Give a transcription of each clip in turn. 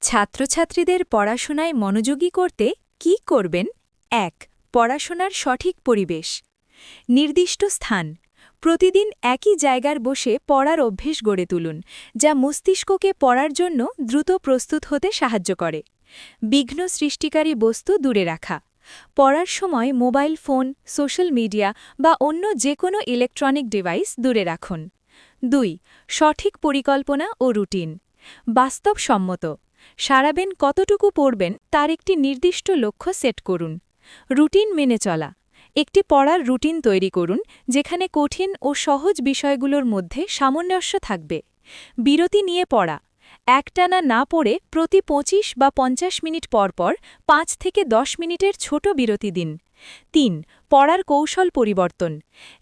ছাত্রছাত্রীদের পড়াশোনায় মনোযোগী করতে কি করবেন? ১. পড়াশোনার সঠিক পরিবেশ। নির্দিষ্ট স্থান। প্রতিদিন একই জায়গার বসে পড়ার অভ্যেস গড়ে তুলুন, যা মস্তিষ্ককে পড়ার জন্য দ্রুত প্রস্তুত হতে সাহায্য করে। বিঘ্ন সৃষ্টিকারী বস্তু দূরে রাখা। পড়ার সময় মোবাইল ফোন, সোশ্যাল মিডিয়া বা অন্য যে কোনো ইলেকট্রনিক ডিভাইস দূরে রাখুন। ২. সঠিক পরিকল্পনা ও রুটিন। বাস্তবসম্মত। সারাদিন কতটুকু পড়বেন তার একটি নির্দিষ্ট লক্ষ্য সেট করুন। রুটিন মেনে চলা। একটি পড়ার রুটিন তৈরি করুন, যেখানে কঠিন ও সহজ বিষয়গুলোর মধ্যে সামঞ্জস্য থাকবে। বিরতি নিয়ে পড়া। একটানা না পড়ে প্রতি ২৫ বা ৫০ মিনিট পরপর ৫ থেকে ১০ মিনিটের ছোট বিরতি দিন। ৩. পড়ার কৌশল পরিবর্তন।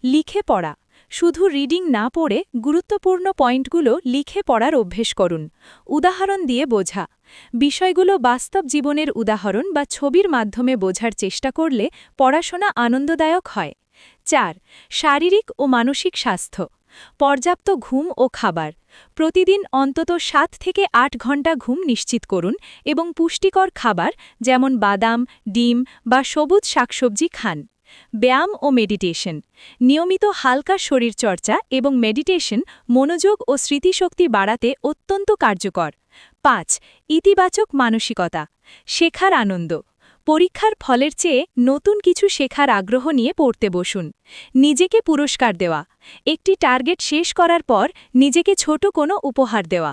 লিখে পড়া। শুধু রিডিং না পড়ে গুরুত্বপূর্ণ পয়েন্টগুলো লিখে পড়ার অভ্যেস করুন। উদাহরণ দিয়ে বোঝা। বিষয়গুলো বাস্তব জীবনের উদাহরণ বা ছবির মাধ্যমে বোঝার চেষ্টা করলে পড়াশোনা আনন্দদায়ক হয়। ৪. শারীরিক ও মানসিক স্বাস্থ্য। পর্যাপ্ত ঘুম ও খাবার। প্রতিদিন অন্তত ৭ থেকে ৮ ঘণ্টা ঘুম নিশ্চিত করুন এবং পুষ্টিকর খাবার যেমন বাদাম, ডিম বা সবুজ শাকসবজি খান। ব্যায়াম ও মেডিটেশন। নিয়মিত হালকা শরীরচর্চা এবং মেডিটেশন মনোযোগ ও স্মৃতিশক্তি বাড়াতে অত্যন্ত কার্যকর। ৫. ইতিবাচক মানসিকতা। শেখার আনন্দ। পরীক্ষার ফলের চেয়ে নতুন কিছু শেখার আগ্রহ নিয়ে পড়তে বসুন। নিজেকে পুরস্কার দেওয়া। একটি টার্গেট শেষ করার পর নিজেকে ছোট কোনো উপহার দেওয়া।